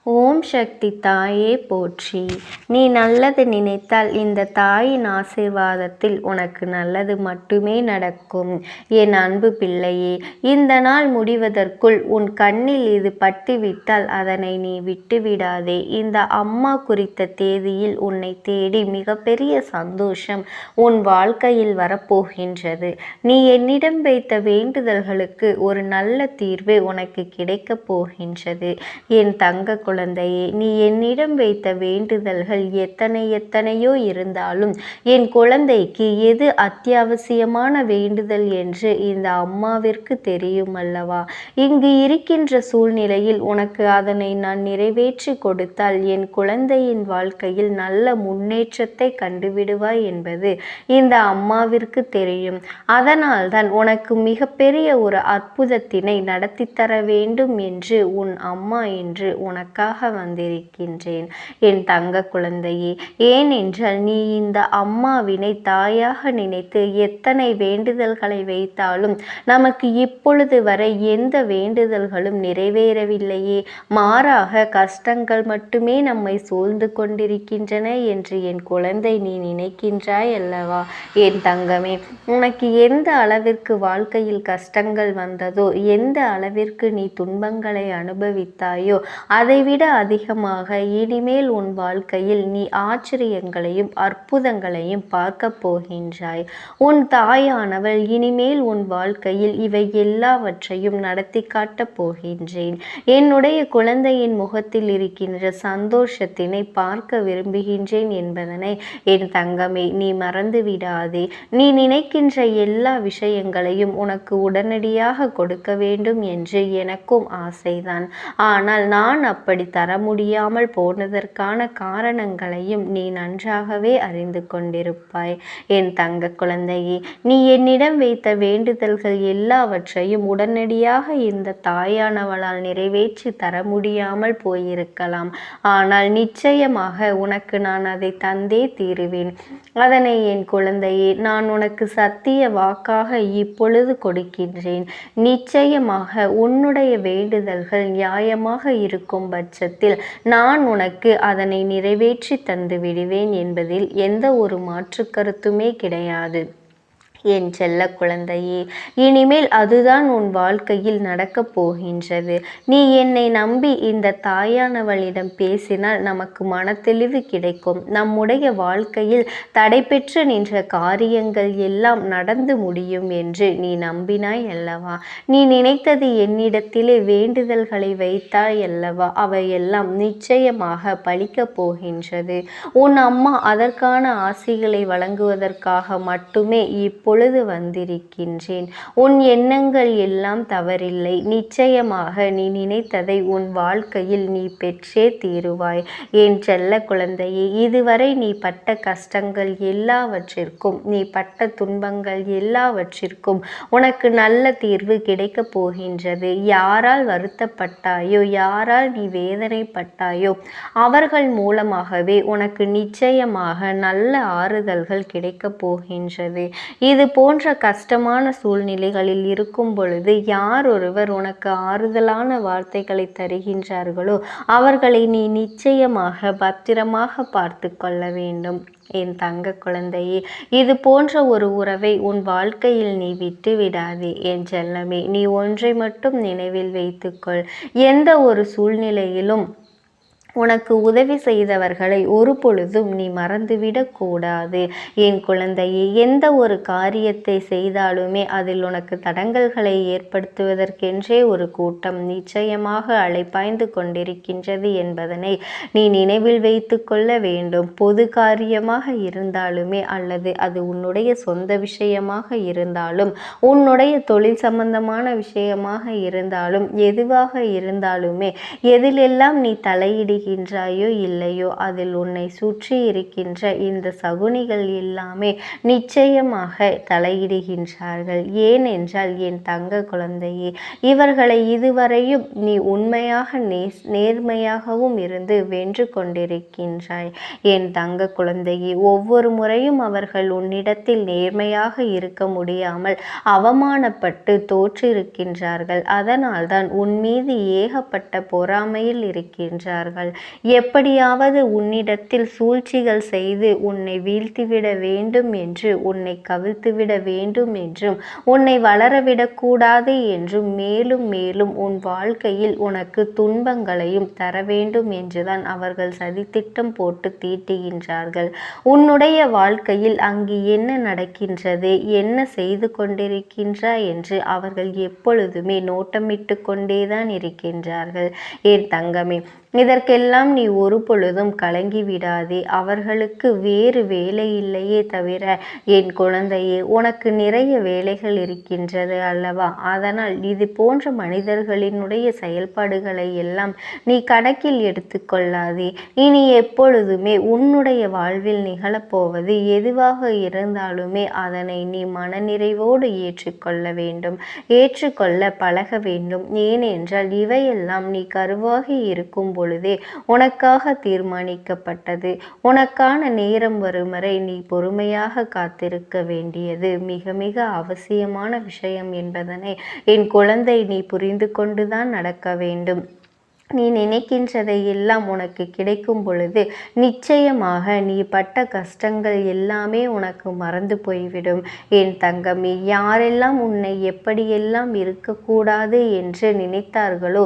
ஓம் சக்தி தாயே போற்றி. நீ நல்லது நினைத்தால் இந்த தாயின் ஆசீர்வாதத்தில் உனக்கு நல்லது மட்டுமே நடக்கும். என் அன்பு பிள்ளையே, இந்த நாள் முடிவதற்குள் உன் கண்ணில் இது பட்டுவிட்டால் அதனை நீ விட்டுவிடாதே. இந்த அம்மா குறித்த தேதியில் உன்னை தேடி மிகப்பெரிய சந்தோஷம் உன் வாழ்க்கையில் வரப்போகின்றது. நீ என்னிடம் வைத்த வேண்டுதல்களுக்கு ஒரு நல்ல தீர்வு உனக்கு கிடைக்கப் போகின்றது. என் தங்க குழந்தையே, நீ என்னிடம் வைத்த வேண்டுதல்கள் எத்தனையோ இருந்தாலும் என் குழந்தைக்கு எது அத்தியாவசியமான வேண்டுதல் என்று இந்த அம்மாவிற்கு தெரியும் அல்லவா? இங்கு இருக்கின்ற சூழ்நிலையில் உனக்கு அதனை நான் நிறைவேற்றி கொடுத்தால் என் குழந்தையின் வாழ்க்கையில் நல்ல முன்னேற்றத்தை கண்டுவிடுவாய் என்பது இந்த அம்மாவிற்கு தெரியும். அதனால்தான் உனக்கு மிகப்பெரிய ஒரு அற்புதத்தினை நடத்தி தர வேண்டும் என்று உன் அம்மா என்று உனக்காக வந்திருக்கின்றேன் என் தங்க குழந்தையே. ஏனென்றால் நீ இந்த அம்மாவினை தாயாக நினைத்து எத்தனை வேண்டுதல்களை வைத்தாலும் நமக்கு இப்பொழுது வரை எந்த வேண்டுதல்களும் நிறைவேறவில்லையே, மாறாக கஷ்டங்கள் மட்டுமே நம்மை சூழ்ந்து கொண்டிருக்கின்றன என்று என் குழந்தை நீ நினைக்கின்றாய் அல்லவா? என் தங்கமே, உனக்கு எந்த அளவிற்கு வாழ்க்கையில் கஷ்டங்கள் வந்ததோ, எந்த அளவிற்கு நீ துன்பங்களை அனுபவித்தாயோ, அதைவிட அதிகமாக இனிமேல் உன் வாழ்க்கையில் நீ ஆச்சரியங்களையும் அற்புதங்களையும் பார்க்க போகின்றாய். உன் தாயானவள் இனிமேல் உன் வாழ்க்கையில் இவை எல்லாவற்றையும் நடத்தி காட்டப் போகின்றேன். என்னுடைய குழந்தையின் முகத்தில் இருக்கின்ற சந்தோஷத்தினை பார்க்க விரும்புகின்றேன் என்பதனை என் தங்கமே நீ மறந்து விடாதே. நீ நினைக்கின்ற எல்லா விஷயங்களையும் உனக்கு உடனடியாக கொடுக்க வேண்டும் என்று எனக்கும் ஆசைதான். ஆனால் நான் அப்படி தர முடியாமல் போனதற்கான காரணங்களையும் நீ நன்றாகவே அறிந்து கொண்டிருப்பாய் என் தங்க குழந்தையே. நீ என்னிடம் வைத்த வேண்டுதல்கள் எல்லாவற்றையும் உடனடியாக இந்த தாயானவளால் நிறைவேற்றி தர முடியாமல் போயிருக்கலாம். ஆனால் நிச்சயமாக உனக்கு நான் அதை தந்தே தீருவேன். அதனை என் குழந்தையே நான் உனக்கு சத்திய வாக்காக இப்பொழுது கொடுக்கின்றேன். நிச்சயமாக உன்னுடைய வேண்டுதல்கள் நியாயமாக இருக்கும் பட்சத்தில் நான் உனக்கு அதனை நிறைவேற்றி தந்து விடுவேன் என்பதில் எந்த ஒரு மாற்று கருத்துமே கிடையாது என் செல்ல குழந்தையே. இனிமேல் அதுதான் உன் வாழ்க்கையில் நடக்கப் போகின்றது. நீ என்னை நம்பி இந்த தாயானவளிடம் பேசினால் நமக்கு மனத்தெளிவு கிடைக்கும். நம்முடைய வாழ்க்கையில் தடைபெற்று நின்ற காரியங்கள் எல்லாம் நடந்து முடியும் என்று நீ நம்பினாய் அல்லவா? நீ நினைத்தது என்னிடத்திலே வேண்டுதல்களை வைத்தாய் அல்லவா? அவையெல்லாம் நிச்சயமாக பலிக்கப் போகின்றது. உன் அம்மா அதற்கான ஆசிகளை வழங்குவதற்காக மட்டுமே இப்பொழுது வந்திருக்கின்றேன். உன் எண்ணங்கள் எல்லாம் தவறில்லை. நிச்சயமாக நீ நினைத்ததை உன் வாழ்க்கையில் நீ பெற்றே தீருவாய் என் செல்ல குழந்தையே. இதுவரை நீ பட்ட கஷ்டங்கள் எல்லாவற்றிற்கும், நீ பட்ட துன்பங்கள் எல்லாவற்றிற்கும் உனக்கு நல்ல தீர்வு கிடைக்கப் போகின்றது. யாரால் வருத்தப்பட்டாயோ, யாரால் நீ வேதனைப்பட்டாயோ அவர்கள் மூலமாகவே உனக்கு நிச்சயமாக நல்ல ஆறுதல்கள் கிடைக்கப் போகின்றது. இது போன்ற கஷ்டமான சூழ்நிலைகளில் இருக்கும் பொழுது யார் ஒருவர் உனக்கு ஆறுதலான வார்த்தைகளை தருகின்றார்களோ அவர்களை நீ நிச்சயமாக பத்திரமாக பார்த்து கொள்ள வேண்டும் என் தங்க குழந்தையே. இது போன்ற ஒரு உறவை உன் வாழ்க்கையில் நீ விட்டு விடாதே என் செல்லமே. நீ ஒன்றை மட்டும் நினைவில் வைத்துக்கொள். எந்த ஒரு சூழ்நிலையிலும் உனக்கு உதவி செய்தவர்களை ஒரு பொழுதும் நீ மறந்துவிடக் கூடாது என் குழந்தையே. எந்த ஒரு காரியத்தை செய்தாலுமே அதில் உனக்கு தடங்கல்களை ஏற்படுத்துவதற்கென்றே ஒரு கூட்டம் நிச்சயமாக அலைப்பாய்ந்து கொண்டிருக்கின்றது என்பதனை நீ நினைவில் வைத்து கொள்ள வேண்டும். பொது காரியமாக இருந்தாலுமே அல்லது அது உன்னுடைய சொந்த விஷயமாக இருந்தாலும், உன்னுடைய தொழில் சம்பந்தமான விஷயமாக இருந்தாலும், எதுவாக இருந்தாலுமே எதிலெல்லாம் நீ தலையிடுகின்ற தலையிடுகின்றாயோ இல்லையோ, அதில் உன்னை சுற்றி இருக்கின்ற இந்த சகுனிகள் எல்லாமே நிச்சயமாக தலையிடுகின்றார்கள். ஏனென்றால் என் தங்க குழந்தையே, இவர்களை இதுவரையும் நீ உண்மையாக நேர்மையாகவும் இருந்து வென்று கொண்டிருக்கின்றாய். என் தங்க குழந்தையே, ஒவ்வொரு முறையும் அவர்கள் உன்னிடத்தில் நேர்மையாக இருக்க முடியாமல் அவமானப்பட்டு தோற்றிருக்கின்றார்கள். அதனால்தான் உன் மீது ஏகப்பட்ட பொறாமையில் இருக்கின்றார்கள். எப்படியாவது உன்னிடத்தில் சூழ்ச்சிகள் செய்து உன்னை வீழ்த்திவிட வேண்டும் என்று, உன்னை கவிழ்த்துவிட வேண்டும் என்றும், உன்னை வளரவிடக்கூடாது என்றும், மேலும் மேலும் உன் வாழ்க்கையில் உனக்கு துன்பங்களையும் தர வேண்டும் என்றுதான் அவர்கள் சதித்திட்டம் போட்டு தீட்டுகின்றார்கள். உன்னுடைய வாழ்க்கையில் அங்கு என்ன நடக்கின்றது, என்ன செய்து கொண்டிருக்கின்றாய் என்று அவர்கள் எப்பொழுதுமே நோட்டமிட்டு கொண்டேதான் இருக்கின்றார்கள். என் தங்கமே, இதற்கெல்லாம் நீ ஒரு பொழுதும் கலங்கி விடாதே. அவர்களுக்கு வேறு வேலை இல்லையே தவிர, என் குழந்தையே, உனக்கு நிறைய வேலைகள் இருக்கின்றது அல்லவா? அதனால் இது போன்ற மனிதர்களினுடைய செயல்பாடுகளை எல்லாம் நீ கணக்கில் எடுத்துக்கொள்ளாதே. இனி எப்பொழுதுமே உன்னுடைய வாழ்வில் நிகழப்போவது எதுவாக இருந்தாலுமே அதனை நீ மனநிறைவோடு ஏற்றுக்கொள்ள வேண்டும், ஏற்றுக்கொள்ள பழக வேண்டும். ஏனென்றால் இவையெல்லாம் நீ கருவாகி இருக்கும் பொழுதே உனக்காக தீர்மானிக்கப்பட்டது. உனக்கான நேரம் வரும் வரை நீ பொறுமையாக காத்திருக்க வேண்டியது மிக மிக அவசியமான விஷயம் என்பதனை என் குழந்தை நீ புரிந்து கொண்டுதான் நடக்க வேண்டும். நீ நினைக்கின்றதை எல்லாம் உனக்கு கிடைக்கும் பொழுது நிச்சயமாக நீ பட்ட கஷ்டங்கள் எல்லாமே உனக்கு மறந்து போய்விடும். என் தங்கமே, யாரெல்லாம் உன்னை எப்படியெல்லாம் இருக்கக்கூடாது என்று நினைத்தார்களோ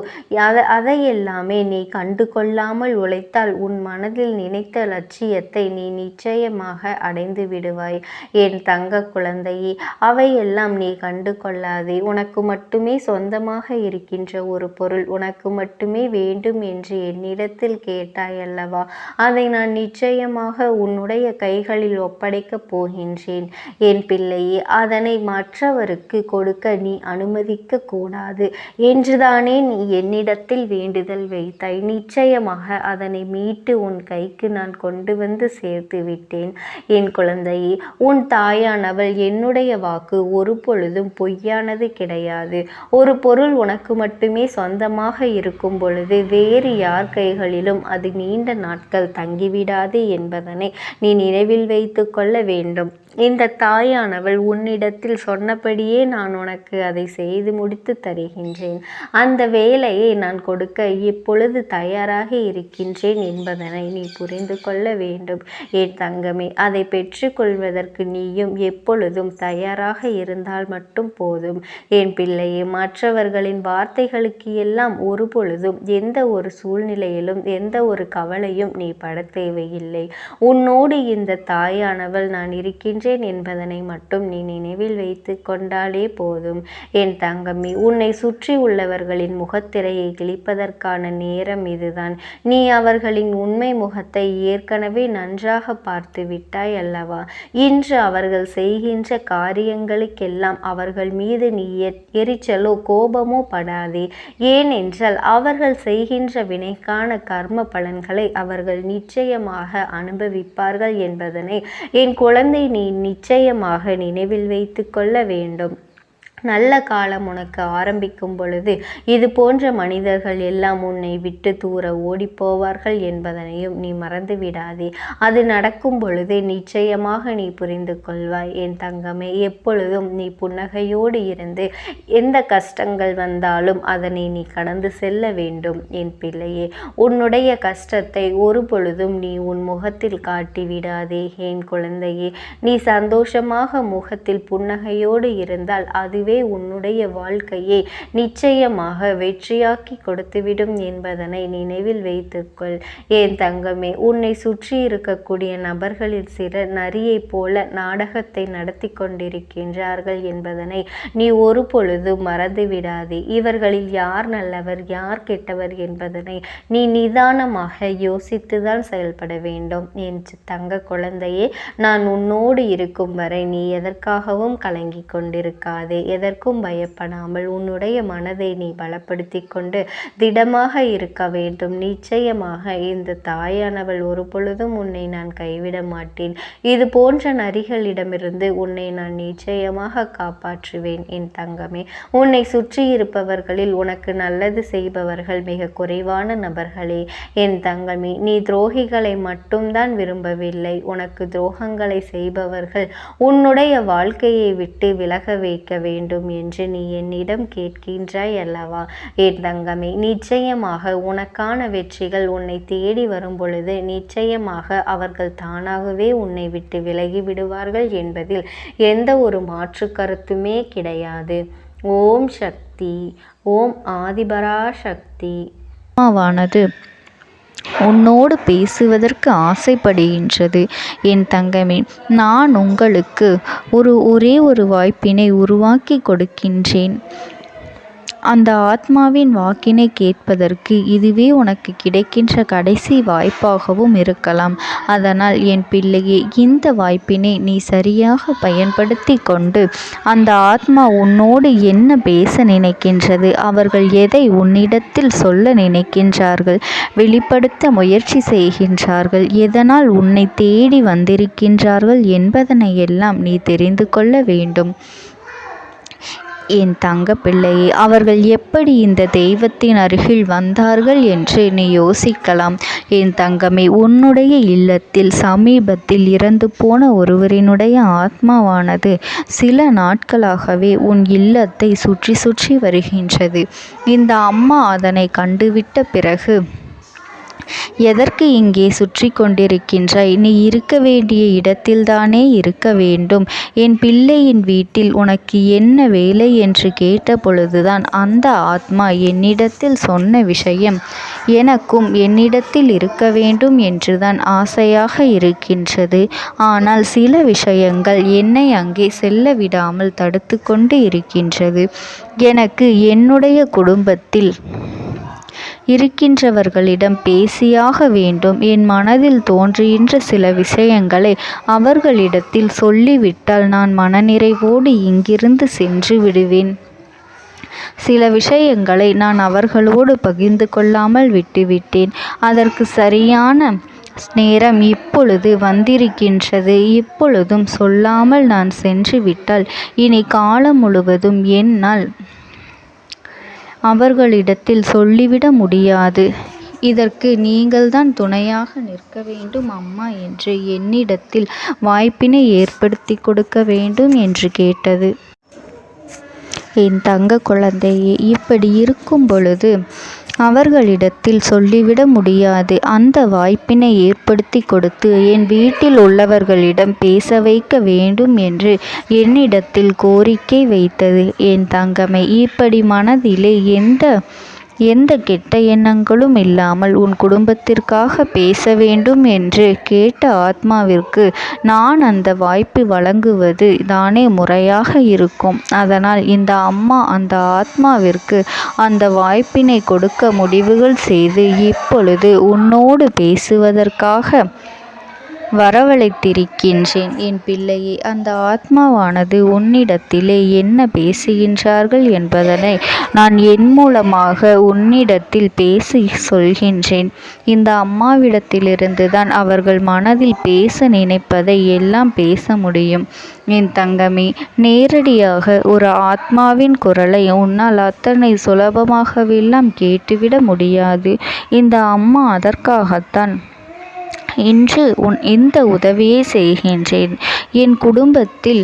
அதையெல்லாமே நீ கண்டு கொள்ளாமல் உழைத்தால் உன் மனதில் நினைத்த லட்சியத்தை நீ நிச்சயமாக அடைந்து விடுவாய். என் தங்க குழந்தையே, அவையெல்லாம் நீ கண்டு கொள்ளாதே. உனக்கு மட்டுமே சொந்தமாக இருக்கின்ற ஒரு பொருள் உனக்கு மட்டுமே வேண்டும் என்று என்னிடத்தில் கேட்டாய் அல்லவா? அதை நான் நிச்சயமாக உன்னுடைய கைகளில் ஒப்படைக்கப் போகின்றேன். என் பிள்ளையே, அதனை மற்றவருக்கு கொடுக்க நீ அனுமதிக்க கூடாது என்றுதானே நீ என்னிடத்தில் வேண்டுதல் வைத்தாய். நிச்சயமாக அதனை மீட்டு உன் கைக்கு நான் கொண்டு வந்து சேர்த்து விட்டேன். என் குழந்தையே, உன் தாயானவள் என்னுடைய வாக்கு ஒரு பொழுதும் பொய்யானது கிடையாது. ஒரு பொருள் உனக்கு மட்டுமே சொந்தமாக இருக்கும் பொழுது வேறு யார் கைகளிலும் அது நீண்ட நாட்கள் தங்கிவிடாது என்பதனை நீ நினைவில் வைத்து கொள்ள வேண்டும். இந்த தாயானவள் உன்னிடத்தில் சொன்னபடியே நான் உனக்கு அதை செய்து முடித்து தருகின்றேன். அந்த வேலையை நான் கொடுக்க இப்பொழுது தயாராக இருக்கின்றேன் என்பதனை நீ புரிந்து கொள்ள வேண்டும். என் தங்கமே, அதை பெற்றுக்கொள்வதற்கு நீயும் எப்பொழுதும் தயாராக இருந்தால் மட்டும் போதும். என் பிள்ளையே, மற்றவர்களின் வார்த்தைகளுக்கு எல்லாம் ஒரு பொழுதும் எந்த ஒரு சூழ்நிலையிலும் எந்த ஒரு கவலையும் நீ பட தேவையில்லை. உன்னோடு இந்த தாயானவள் நான் இருக்கின்றேன் என்பதனை மட்டும் நீ நினைவில் வைத்து கொண்டாலே போதும். என் தங்கமே, உன்னை சுற்றி உள்ளவர்களின் முகத்திரையை கிழிப்பதற்கான நேரம் இதுதான். நீ அவர்களின் உண்மை முகத்தை ஏற்கனவே நன்றாக பார்த்து விட்டாய் அல்லவா? இன்று அவர்கள் செய்கின்ற காரியங்களுக்கெல்லாம் அவர்கள் மீது நீ எரிச்சலோ கோபமோ படாதே. ஏனென்றால் அவர்கள் செய்கின்ற வினைக்கான கர்ம பலன்களை அவர்கள் நிச்சயமாக அனுபவிப்பார்கள் என்பதனை என் குழந்தை நீ நிச்சயமாக நினைவில் வைத்து கொள்ள வேண்டும். நல்ல காலம் உனக்கு ஆரம்பிக்கும் பொழுது இது போன்ற மனிதர்கள் எல்லாம் உன்னை விட்டு தூர ஓடிப்போவார்கள் என்பதனையும் நீ மறந்து விடாதே. அது நடக்கும் பொழுது நிச்சயமாக நீ புரிந்து கொள்வாய். என் தங்கமே, எப்பொழுதும் நீ புன்னகையோடு இருந்து எந்த கஷ்டங்கள் வந்தாலும் அதனை நீ கடந்து செல்ல வேண்டும். என் பிள்ளையே, உன்னுடைய கஷ்டத்தை ஒரு பொழுதும் நீ உன் முகத்தில் காட்டி விடாதே. என் குழந்தையே, நீ சந்தோஷமாக முகத்தில் புன்னகையோடு இருந்தால் அதுவே உன்னுடைய வாழ்க்கையை நிச்சயமாக வெற்றியாக்கி கொடுத்துவிடும் என்பதனை நினைவில் வைத்துக்கொள். என் தங்கமே, உன்னை சுற்றி இருக்கக்கூடிய நபர்களில் சிலர் நரியை போல நாடகத்தை நடத்தி கொண்டிருக்கின்றார்கள் என்பதனை நீ ஒரு பொழுது மறந்து விடாதே. இவர்களில் யார் நல்லவர் யார் கெட்டவர் என்பதனை நீ நிதானமாக யோசித்துதான் செயல்பட வேண்டும். என் தங்க குழந்தையே, நான் உன்னோடு இருக்கும் வரை நீ எதற்காகவும் கலங்கி கொண்டிருக்காதே. எதற்கும் பயப்படாமல் உன்னுடைய மனதை நீ பலப்படுத்தி கொண்டு திடமாக இருக்க வேண்டும். நிச்சயமாக இந்த தாயானவள் ஒரு பொழுதும் உன்னை நான் கைவிட மாட்டேன். இது போன்ற நரிகளிடமிருந்து உன்னை நான் நிச்சயமாக காப்பாற்றுவேன் என் தங்கமே. உன்னை சுற்றி இருப்பவர்களில் உனக்கு நல்லது செய்பவர்கள் மிக குறைவான நபர்களே என் தங்கமே. நீ துரோகிகளை மட்டும்தான் விரும்பவில்லை, உனக்கு துரோகங்களை செய்பவர்கள் உன்னுடைய வாழ்க்கையை விட்டு விலக வைக்க வேண்டும் என்று நீ என்னிடம் கேட்கின்றாய் அல்லவா என் தங்கமே. நிச்சயமாக உனக்கான வெற்றிகள் உன்னை தேடி வரும் பொழுது நிச்சயமாக அவர்கள் தானாகவே உன்னை விட்டு விலகி விடுவார்கள் என்பதில் எந்த ஒரு மாற்று கருத்துமே கிடையாது. ஓம் சக்தி. ஓம் ஆதிபரா சக்தி. ஆத்மாவானது உன்னோடு பேசுவதற்கு ஆசைப்படுகின்றது என் தங்கமே. நான் உங்களுக்கு ஒரே ஒரு வாய்ப்பினை உருவாக்கி கொடுக்கின்றேன். அந்த ஆத்மாவின் வாக்கினை கேட்பதற்கு இதுவே உனக்கு கிடைக்கின்ற கடைசி வாய்ப்பாகவும் இருக்கலாம். அதனால் என் பிள்ளையே, இந்த வாய்ப்பினை நீ சரியாக பயன்படுத்தி கொண்டு அந்த ஆத்மா உன்னோடு என்ன பேச நினைக்கின்றது, அவர்கள் எதை உன்னிடத்தில் சொல்ல நினைக்கின்றார்கள், வெளிப்படுத்த முயற்சி செய்கின்றார்கள், எதனால் உன்னை தேடி வந்திருக்கின்றார்கள் என்பதனை எல்லாம் நீ தெரிந்து கொள்ள வேண்டும் என் தங்க பிள்ளையே. அவர்கள் எப்படி இந்த தெய்வத்தின் அருகில் வந்தார்கள் என்று நீ யோசிக்கலாம் என் தங்கமே. உன்னுடைய இல்லத்தில் சமீபத்தில் இறந்து போன ஒருவரினுடைய ஆத்மாவானது சில நாட்களாகவே உன் இல்லத்தை சுற்றி சுற்றி வருகின்றது. இந்த அம்மா அதனை கண்டுவிட்ட பிறகு, எதற்கு இங்கே சுற்றி கொண்டிருக்கின்றாய்? நீ இருக்க வேண்டிய இடத்தில்தானே இருக்க வேண்டும். என் பிள்ளையின் வீட்டில் உனக்கு என்ன வேலை என்று கேட்ட பொழுதுதான் அந்த ஆத்மா என்னிடத்தில் சொன்ன விஷயம், எனக்கும் என்னிடத்தில் இருக்க வேண்டும் என்றுதான் ஆசையாக இருக்கின்றது. ஆனால் சில விஷயங்கள் என்னை அங்கே செல்ல விடாமல் தடுத்து கொண்டு இருக்கின்றது. எனக்கு என்னுடைய குடும்பத்தில் இருக்கின்றவர்களிடம் பேசியாக வேண்டும். என் மனதில் தோன்றுகின்ற சில விஷயங்களை அவர்களிடத்தில் சொல்லிவிட்டால் நான் மனநிறைவோடு இங்கிருந்து சென்று விடுவேன். சில விஷயங்களை நான் அவர்களோடு பகிர்ந்து கொள்ளாமல் விட்டுவிட்டேன். அதற்கு சரியான நேரம் இப்பொழுது வந்திருக்கின்றது. இப்பொழுதும் சொல்லாமல் நான் சென்று விட்டால் இனி காலம் முழுவதும் என்னால் அவர்களிடத்தில் சொல்லிவிட முடியாது. இதற்கு நீங்கள்தான் துணையாக நிற்க வேண்டும் அம்மா என்று என்னிடத்தில் வாய்ப்பினை ஏற்படுத்தி கொடுக்க வேண்டும் என்று கேட்டது. என் தங்க குழந்தையே, இப்படி இருக்கும் பொழுது அவர்களிடத்தில் சொல்லிவிட முடியாது. அந்த வாய்ப்பினை ஏற்படுத்தி கொடுத்து என் வீட்டில் உள்ளவர்களிடம் பேச வைக்க வேண்டும் என்று என்னிடத்தில் கோரிக்கை வைத்தது என் தங்கமே. இப்படி மனதிலே எந்த கெட்ட எண்ணங்களும் இல்லாமல் உன் குடும்பத்திற்காக பேச வேண்டும் என்று கேட்ட ஆத்மாவிற்கு நான் அந்த வாய்ப்பு வழங்குவது தானே முறையாக இருக்கும். அதனால் இந்த அம்மா அந்த ஆத்மாவிற்கு அந்த வாய்ப்பினை கொடுக்க முடிவுகள் செய்து இப்பொழுது உன்னோடு பேசுவதற்காக வரவழைத்திருக்கின்றேன் என் பிள்ளையே. அந்த ஆத்மாவானது உன்னிடத்திலே என்ன பேசுகின்றார்கள் என்பதனை நான் என் மூலமாக உன்னிடத்தில் பேசி சொல்கின்றேன். இந்த அம்மாவிடத்திலிருந்து தான் அவர்கள் மனதில் பேச நினைப்பதை எல்லாம் பேச முடியும் என் தங்கமே. நேரடியாக ஒரு ஆத்மாவின் குரலை உன்னால் அத்தனை சுலபமாகவெல்லாம் கேட்டுவிட முடியாது. இந்த அம்மா அதற்காகத்தான் இன்று இந்த உதவியை செய்கின்றேன். என் குடும்பத்தில்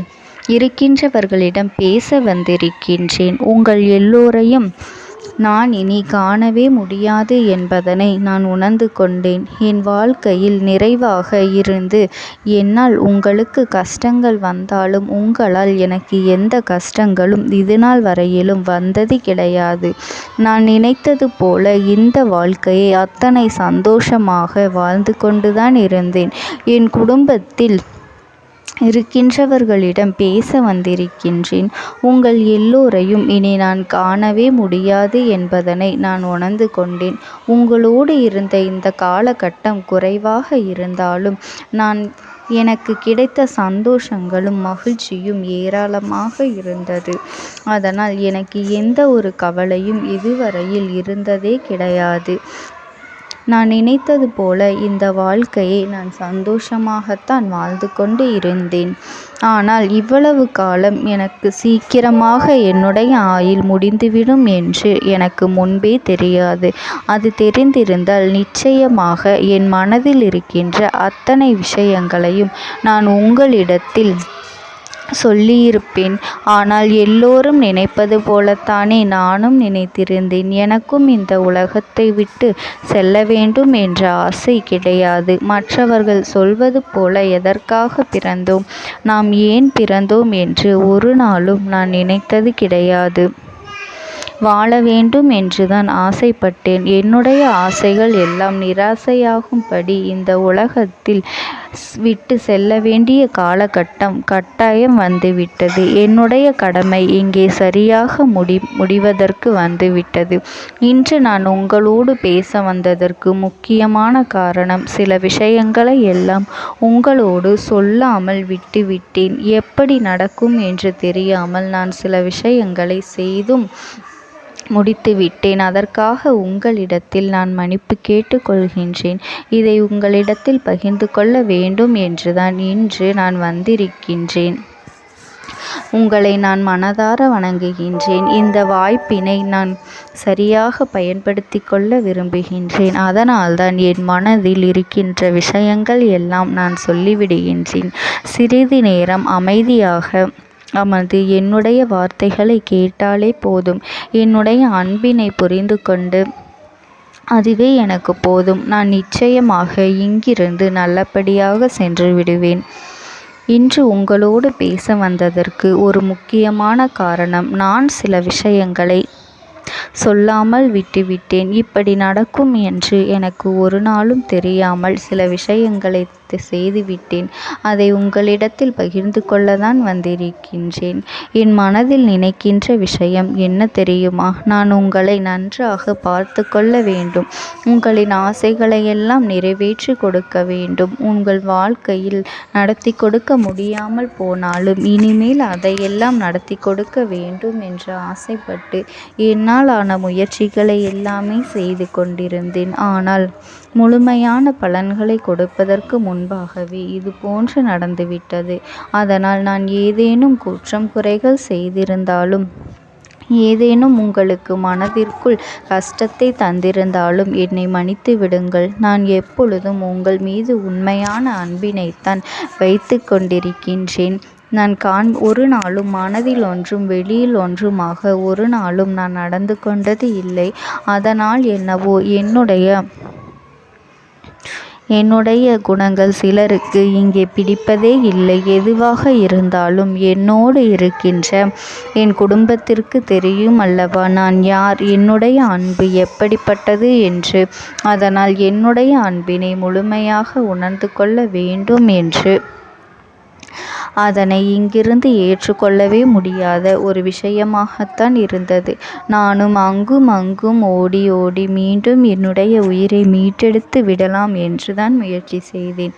இருக்கின்றவர்களிடம் பேச வந்திருக்கின்றேன். உங்கள் எல்லோரையும் நான் இனி காணவே முடியாது என்பதனை நான் உணர்ந்து கொண்டேன். என் வாழ்க்கையில் நிறைவாக இருந்து என்னால் உங்களுக்கு கஷ்டங்கள் வந்தாலும் உங்களால் எனக்கு எந்த கஷ்டங்களும் இதுநாள் வரையிலும் வந்தது கிடையாது. நான் நினைத்தது போல இந்த வாழ்க்கையை அத்தனை சந்தோஷமாக வாழ்ந்து கொண்டுதான் இருந்தேன். என் குடும்பத்தில் இருக்கின்றவர்களிடம் பேச வந்திருக்கின்றேன். உங்கள் எல்லோரையும் இனி நான் காணவே முடியாது என்பதனை நான் உணர்ந்து கொண்டேன். உங்களோடு இருந்த இந்த காலகட்டம் குறைவாக இருந்தாலும் நான் எனக்கு கிடைத்த சந்தோஷங்களும் மகிழ்ச்சியும் ஏராளமாக இருந்தது. அதனால் எனக்கு எந்த ஒரு கவலையும் இதுவரையில் இருந்ததே கிடையாது. நான் நினைத்தது போல இந்த வாழ்க்கையை நான் சந்தோஷமாகத்தான் வாழ்ந்து கொண்டு இருந்தேன். ஆனால் இவ்வளவு காலம் எனக்கு சீக்கிரமாக என்னுடைய ஆயுள் முடிந்துவிடும் என்று எனக்கு முன்பே தெரியாது. அது தெரிந்திருந்தால் நிச்சயமாக என் மனதில் இருக்கின்ற அத்தனை விஷயங்களையும் நான் உங்களிடத்தில் சொல்லியிருப்பேன். ஆனால் எல்லோரும் நினைப்பது போலத்தானே நானும் நினைத்திருந்தேன். எனக்கும் இந்த உலகத்தை விட்டு செல்ல வேண்டும் என்ற ஆசை கிடையாது. மற்றவர்கள் சொல்வது போல எதற்காக பிறந்தோம், நாம் ஏன் பிறந்தோம் என்று ஒரு நாளும் நான் நினைத்தது கிடையாது. வாழ வேண்டும் என்றுதான் ஆசைப்பட்டேன். என்னுடைய ஆசைகள் எல்லாம் நிராசையாகும்படி இந்த உலகத்தில் விட்டு செல்ல வேண்டிய காலகட்டம் கட்டாயம் வந்துவிட்டது. என்னுடைய கடமை இங்கே சரியாக முடிவதற்கு வந்துவிட்டது. இன்று நான் உங்களோடு பேச வந்ததற்கு முக்கியமான காரணம், சில விஷயங்களை எல்லாம் உங்களோடு சொல்லாமல் விட்டுவிட்டேன். எப்படி நடக்கும் என்று தெரியாமல் நான் சில விஷயங்களை செய்தும் முடித்துவிட்டேன். அதற்காக உங்களிடத்தில் நான் மன்னிப்பு கேட்டுக்கொள்கின்றேன். இதை உங்களிடத்தில் பகிர்ந்து கொள்ள வேண்டும் என்றுதான் இன்று நான் வந்திருக்கின்றேன். உங்களை நான் மனதார வணங்குகின்றேன். இந்த வாய்ப்பினை நான் சரியாக பயன்படுத்தி கொள்ள விரும்புகின்றேன். அதனால்தான் என் மனதில் இருக்கின்ற விஷயங்கள் எல்லாம் நான் சொல்லிவிடுகின்றேன். சிறிது நேரம் அமைதியாக அமர்ந்து என்னுடைய வார்த்தைகளை கேட்டாலே போதும். என்னுடைய அன்பினை புரிந்து கொண்டு அதுவே எனக்கு போதும். நான் நிச்சயமாக இங்கிருந்து நல்லபடியாக சென்று விடுவேன். இன்று உங்களோடு பேச வந்ததற்கு ஒரு முக்கியமான காரணம், நான் சில விஷயங்களை சொல்லாமல் விட்டுவிட்டேன். இப்படி நடக்கும் என்று எனக்கு ஒரு நாளும் தெரியாமல் சில விஷயங்களை செய்துவிட்டேன். அதை உங்களிடத்தில் பகிர்ந்து கொள்ளத்தான் வந்திருக்கின்றேன். என் மனதில் நினைக்கின்ற விஷயம் என்ன தெரியுமா? நான் உங்களை நன்றாக பார்த்து கொள்ள வேண்டும். உங்களின் ஆசைகளை எல்லாம் நிறைவேற்றி கொடுக்க வேண்டும். உங்கள் வாழ்க்கையில் நடத்தி கொடுக்க முடியாமல் போனாலும் இனிமேல் அதையெல்லாம் நடத்தி கொடுக்க வேண்டும் என்று ஆசைப்பட்டு என்னால் ஆன முயற்சிகளை எல்லாமே செய்து கொண்டிருந்தேன். ஆனால் முழுமையான பலன்களை கொடுப்பதற்கு முன்பாகவே இது போன்று நடந்துவிட்டது. அதனால் நான் ஏதேனும் குற்றம் குறைகள் செய்திருந்தாலும், ஏதேனும் உங்களுக்கு மனதிற்குள் கஷ்டத்தை தந்திருந்தாலும் என்னை மன்னித்து விடுங்கள். நான் எப்பொழுதும் உங்கள் மீது உண்மையான அன்பினைத்தான் வைத்து கொண்டிருக்கின்றேன். நான் ஒரு நாளும் மனதில் ஒன்றும் வெளியில் ஒன்றுமாக ஒரு நாளும் நான் நடந்து கொண்டது இல்லை. அதனால் என்னவோ என்னுடைய குணங்கள் சிலருக்கு இங்கே பிடிப்பதே இல்லை. எதுவாக இருந்தாலும் என்னோடு இருக்கின்ற என் குடும்பத்திற்கு தெரியும் அல்லவா நான் யார், என்னுடைய அன்பு எப்படிப்பட்டது என்று. அதனால் என்னுடைய அன்பினை முழுமையாக உணர்ந்து கொள்ள வேண்டும் என்று அதனை இங்கிருந்து ஏற்றுக்கொள்ளவே முடியாத ஒரு விஷயமாகத்தான் இருந்தது. நானும் அங்கும் அங்கும் ஓடி ஓடி மீண்டும் என்னுடைய உயிரை மீட்டெடுத்து விடலாம் என்றுதான் முயற்சி செய்தேன்.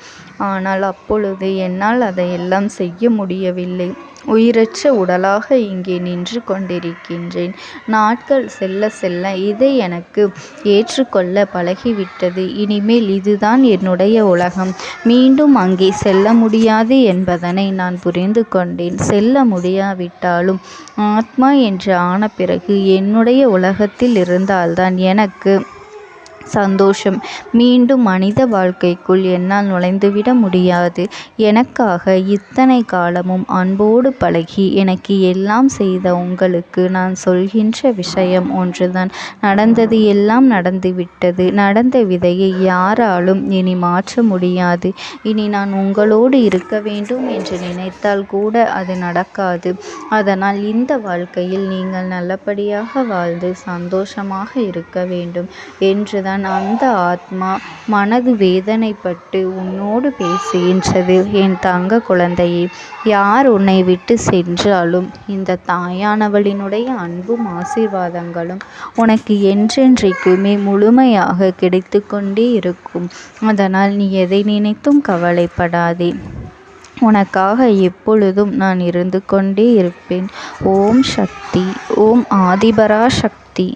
ஆனால் அப்பொழுது என்னால் அதையெல்லாம் செய்ய முடியவில்லை. உயிரற்ற உடலாக இங்கே நின்று கொண்டிருக்கின்றேன். நாட்கள் செல்ல செல்ல இதை எனக்கு ஏற்றுக்கொள்ள பழகிவிட்டது. இனிமேல் இதுதான் என்னுடைய உலகம். மீண்டும் அங்கே செல்ல முடியாது என்பதனை நான் புரிந்து கொண்டேன். செல்ல முடியாவிட்டாலும் ஆத்மா என்று ஆன பிறகு என்னுடைய உலகத்தில் இருந்தால்தான் எனக்கு சந்தோஷம். மீண்டும் மனித வாழ்க்கைக்குள் என்னால் நுழைந்துவிட முடியாது. எனக்காக இத்தனை காலமும் அன்போடு பழகி எனக்கு எல்லாம் செய்த உங்களுக்கு நான் சொல்கின்ற விஷயம் ஒன்றுதான். நடந்தது எல்லாம் நடந்துவிட்டது. நடந்த விதையை யாராலும் இனி மாற்ற முடியாது. இனி நான் உங்களோடு இருக்க வேண்டும் என்று நினைத்தால் கூட அது நடக்காது. அதனால் இந்த வாழ்க்கையில் நீங்கள் நல்லபடியாக வாழ்ந்து சந்தோஷமாக இருக்க வேண்டும் என்றுதான் அப்போதுதான் அந்த ஆத்மா மனது வேதனைப்பட்டு உன்னோடு பேசுகின்றது. என் தங்க குழந்தையே, யார் உன்னை விட்டு சென்றாலும் இந்த தாயானவளினுடைய அன்பும் ஆசீர்வாதங்களும் உனக்கு என்றென்றைக்குமே முழுமையாக கிடைத்து கொண்டே இருக்கும். அதனால் நீ எதை நினைத்தும் கவலைப்படாதே. உனக்காக எப்பொழுதும் நான் இருந்து கொண்டே இருப்பேன். ஓம் சக்தி. ஓம் ஆதிபரா சக்தி.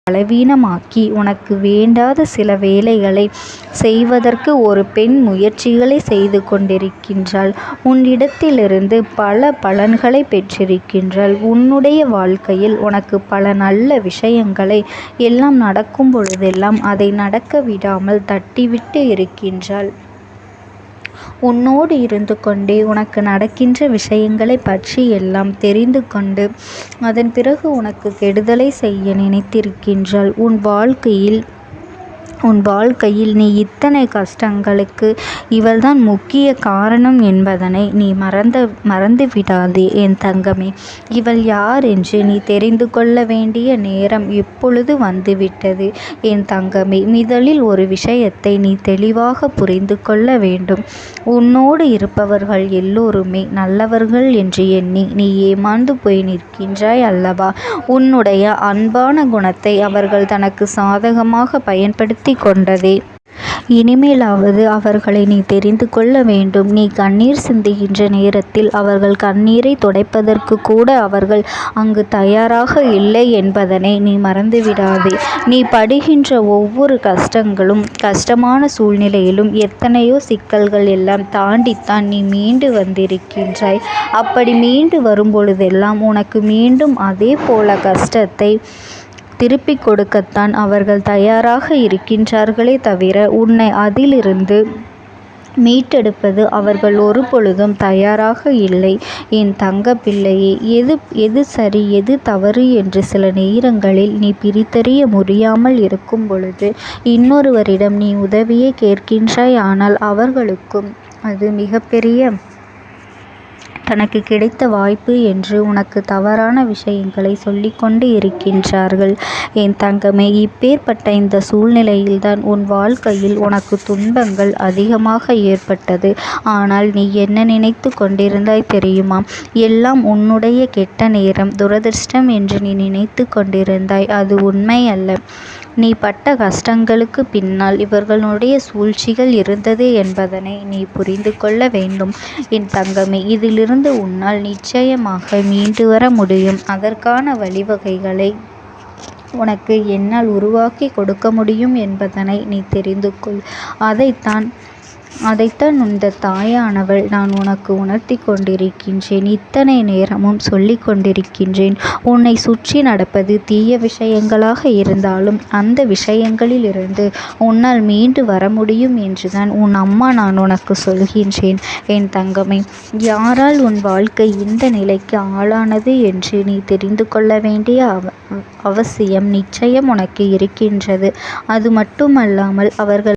பலவீனமாக்கி உனக்கு வேண்டாத சில வேலைகளை செய்வதற்கு ஒரு பெண் முயற்சிகளை செய்து கொண்டிருக்கின்றாள். உன்னிடத்திலிருந்து பல பலன்களை பெற்றிருக்கின்றாள். உன்னுடைய வாழ்க்கையில் உனக்கு பல நல்ல விஷயங்களை எல்லாம் நடக்கும் பொழுதெல்லாம் அதை நடக்க விடாமல் தட்டிவிட்டு இருக்கின்றாள். உன்னோடு இருந்து கொண்டே உனக்கு நடக்கின்ற விஷயங்களை பற்றி எல்லாம் தெரிந்து கொண்டு அதன் பிறகு உனக்கு கெடுதலை செய்ய நினைத்திருக்கின்றாள். உன் வாழ்க்கையில் நீ இத்தனை கஷ்டங்களுக்கு இவள்தான் முக்கிய காரணம் என்பதனை நீ மறந்து விடாதே என் தங்கமே. இவள் யார் என்று நீ தெரிந்து கொள்ள வேண்டிய நேரம் இப்பொழுது வந்துவிட்டது என் தங்கமே. முதலில் ஒரு விஷயத்தை நீ தெளிவாக புரிந்து கொள்ள வேண்டும். உன்னோடு இருப்பவர்கள் எல்லோருமே நல்லவர்கள் என்று எண்ணி நீ ஏமாந்து போய் நிற்கின்றாய் அல்லவா? உன்னுடைய அன்பான குணத்தை அவர்கள் தனக்கு சாதகமாக பயன்படுத்தி கொண்டதே. இனிமேலாவது அவர்களை நீ தெரிந்து கொள்ள வேண்டும். நீ கண்ணீர் சிந்துகின்ற நேரத்தில் அவர்கள் கண்ணீரை துடைப்பதற்கு கூட அவர்கள் அங்கு தயாராக இல்லை என்பதனை நீ மறந்துவிடாதே. நீ படுகின்ற ஒவ்வொரு கஷ்டங்களும் கஷ்டமான சூழ்நிலையிலும் எத்தனையோ சிக்கல்கள் எல்லாம் தாண்டித்தான் நீ மீண்டு வந்திருக்கின்றாய். அப்படி மீண்டு வரும்பொழுதெல்லாம் உனக்கு மீண்டும் அதே போல கஷ்டத்தை திருப்பிக் கொடுக்கத்தான் அவர்கள் தயாராக இருக்கின்றார்களே தவிர உன்னை அதிலிருந்து மீட்டெடுப்பது அவர்கள் ஒரு பொழுதும் தயாராக இல்லை என் தங்க பிள்ளையே. எது சரி எது தவறு என்று சில நேரங்களில் நீ பிரித்தறிய முடியாமல் இருக்கும் பொழுது இன்னொருவரிடம் நீ உதவியை கேட்கின்றாய். ஆனால் அவர்களுக்கும் அது மிகப்பெரிய தனக்கு கிடைத்த வாய்ப்பு என்று உனக்கு தவறான விஷயங்களை சொல்லிக்கொண்டு இருக்கின்றார்கள் என் தங்கமே. இப்பேற்பட்ட இந்த சூழ்நிலையில்தான் உன் வாழ்க்கையில் உனக்கு துன்பங்கள் அதிகமாக ஏற்பட்டது. ஆனால் நீ என்ன நினைத்து கொண்டிருந்தாய் தெரியுமா? எல்லாம் உன்னுடைய கெட்ட நேரம், துரதிர்ஷ்டம் என்று நீ நினைத்து கொண்டிருந்தாய். அது உண்மை அல்ல. நீ பட்ட கஷ்டங்களுக்கு பின்னால் இவர்களுடைய சூழ்ச்சிகள் இருந்தது என்பதனை நீ புரிந்து கொள்ள வேண்டும் என் தங்கமே. இதிலிருந்து உன்னால் நிச்சயமாக மீண்டு வர முடியும். அதற்கான வழிவகைகளை உனக்கு என்னால் உருவாக்கி கொடுக்க முடியும் என்பதனை நீ தெரிந்து கொள். அதைத்தான் இந்த தாயானவள் நான் உனக்கு உணர்த்தி கொண்டிருக்கின்றேன். இத்தனை நேரமும் சொல்லி கொண்டிருக்கின்றேன். உன்னை சுற்றி நடப்பது தீய விஷயங்களாக இருந்தாலும் அந்த விஷயங்களிலிருந்து உன்னால் மீண்டு வர முடியும் என்றுதான் உன் அம்மா நான் உனக்கு சொல்கின்றேன் என் தங்கமே. யாரால் உன் வாழ்க்கை இந்த நிலைக்கு ஆளானது என்று நீ தெரிந்து கொள்ள வேண்டிய அவசியம் நிச்சயம் உனக்கு இருக்கின்றது. அது மட்டுமல்லாமல் அவர்கள்